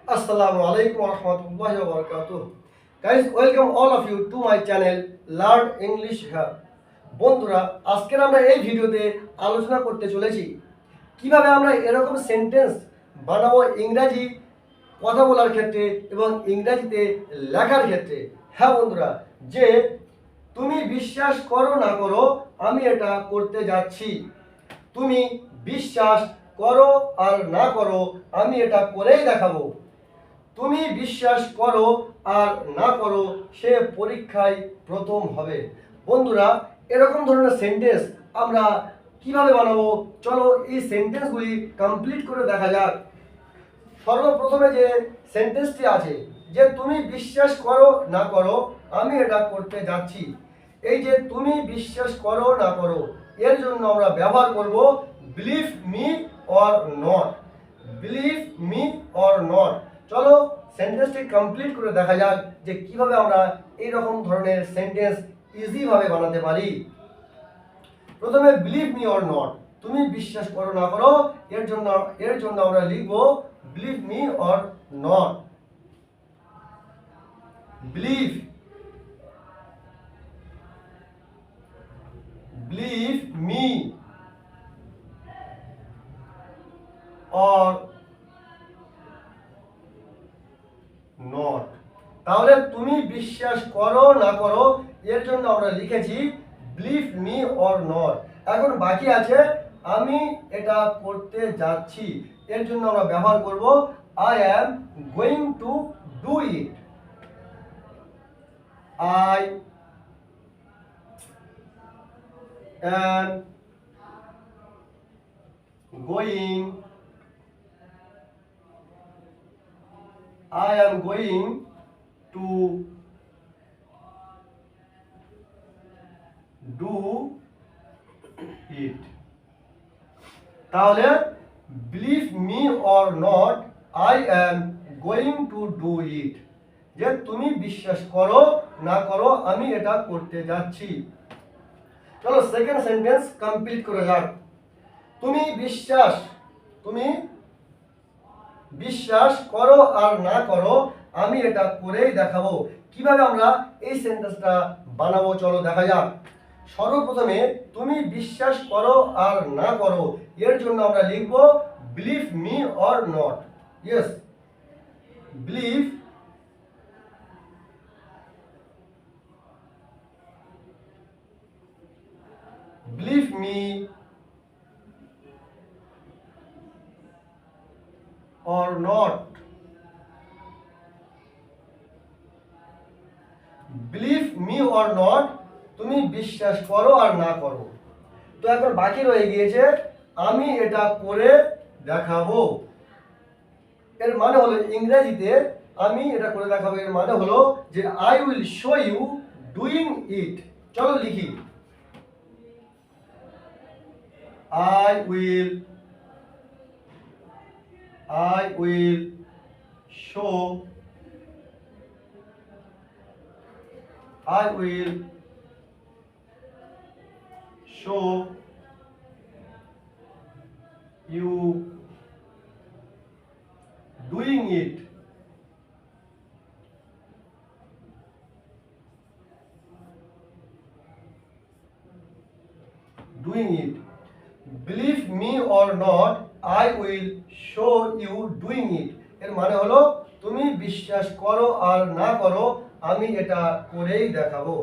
Assalamu alaikum warahmatullahi wabarakatuh. Guys, welcome all of you to my channel Learn English Here. বন্ধুরা, আজকে আমরা এই ভিডিওতে আলোচনা করতে চলেছি কিভাবে আমরা এরকম সেন্টেন্স বানাবো ইংরেজি কথা বলার ক্ষেত্রে এবং ইংরেজিতে লেখার ক্ষেত্রে। হ্যাঁ বন্ধুরা, যে তুমি বিশ্বাস করো না করো আমি এটা করতে যাচ্ছি। তুমি বিশ্বাস করো আর না করো আমি এটা করেই দেখাবো। তুমি বিশ্বাস করো আর না করো সে পরীক্ষায় প্রথম হবে। বন্ধুরা, এরকম ধরনের সেন্টেন্স আমরা কিভাবে বানাবো, চলো এই সেন্টেন্সগুলি কমপ্লিট করে দেখা যাক। সর্বপ্রথমে যে সেন্টেন্সটি আছে, যে তুমি বিশ্বাস করো না করো আমি এটা করতে যাচ্ছি, এই যে তুমি বিশ্বাস করো না করো এর জন্য আমরা ব্যবহার করব believe me or not. Believe me or not. চলো সেন্টেন্সটি কমপ্লিট করে দেখা যাক যে কিভাবে আমরা এই রকম ধরনের সেন্টেন্স ইজি ভাবে বানাতে পারি। প্রথমে বিলিভ মি অর নট, তুমি বিশ্বাস করো না করো এর জন্য আমরা লিখব believe me or not. Believe believe me or not. তাহলে তুমি বিশ্বাস করো না করো এর জন্য আমরা লিখেছি বিলিভ মি অর নট। এখন বাকি আছে আমি এটা করতে যাচ্ছি, এর জন্য আমরা ব্যবহার করব I am going to do it. I am going I am going to do it. তাহলে believe me or not I am going to do it, যে তুমি বিশ্বাস করো না করো আমি এটা করতে যাচ্ছি। চলো সেকেন্ড সেন্টেন্স কমপ্লিট করে যাক। তুমি বিশ্বাস করো আর না করো আমি এটা করেই দেখাবো। কিভাবে আমরা এই সেন্টেন্সটা বানাবো চলো দেখা যাক। সর্বপ্রথমে তুমি বিশ্বাস করো আর না করো এর জন্য আমরা লিখব believe me or not. Yes, believe believe me or not. Believe me or not, তুমি বিশ্বাস করো আর না করো। তো এখন বাকি রয়ে গিয়েছে আমি এটা করে দেখাবো। এর মানে হলো ইংরেজিতে আমি এটা করে দেখাবো এর মানে হলো যে I will show you doing it. চলো লিখি I will show you doing it. Believe me or not I will show you doing it. এর মানে হলো তুমি বিশ্বাস করো আর না করো আমি এটা করেই দেখাবো।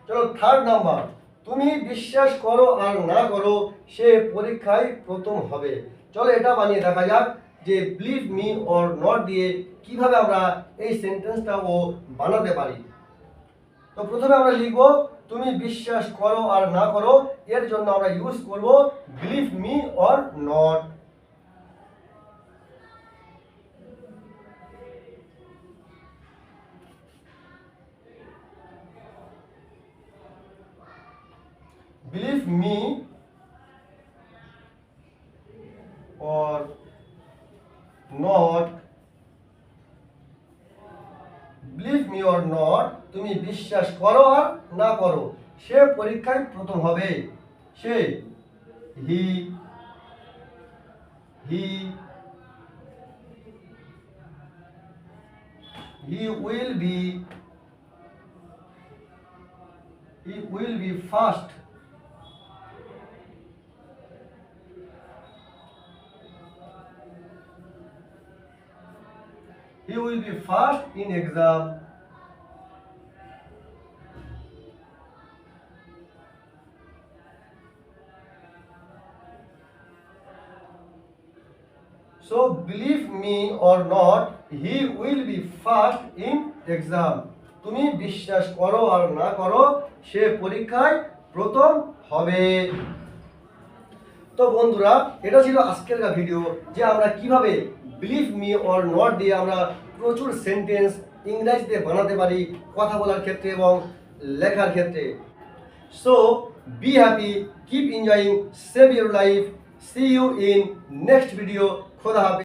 চলো থার্ড নাম্বার, তুমি বিশ্বাস করো আর না করো সে পরীক্ষায় প্রথম হবে। চলো এটা বানিয়ে দেখা যাক যে বিলিভ মি অর নট দিয়ে কিভাবে আমরা এই সেন্টেন্সটাও বানাতে পারি। তো প্রথমে আমরা লিখব তুমি বিশ্বাস করো আর না করো এর জন্য আমরা ইউজ করব believe me or not. Believe me or not. Believe me or not, তুমি বিশ্বাস করো আর না করো সে পরীক্ষায় প্রথম হবে। সে he he will be fast. He will be fast in exam. So believe me or not, he will be fast in exam. তুমি বিশ্বাস করো আর না করো, সে পরীক্ষায় প্রথম হবে। তো বন্ধুরা, এটা ছিল আজকের ভিডিও যে আমরা কিভাবে বিলিভ মি অর নট দিয়ে আমরা প্রচুর সেন্টেন্স ইংরেজিতে বানাতে পারি কথা বলার ক্ষেত্রে এবং লেখার ক্ষেত্রে। So be happy, keep enjoying, save your life, see you in next video. খোদা হাফেজ।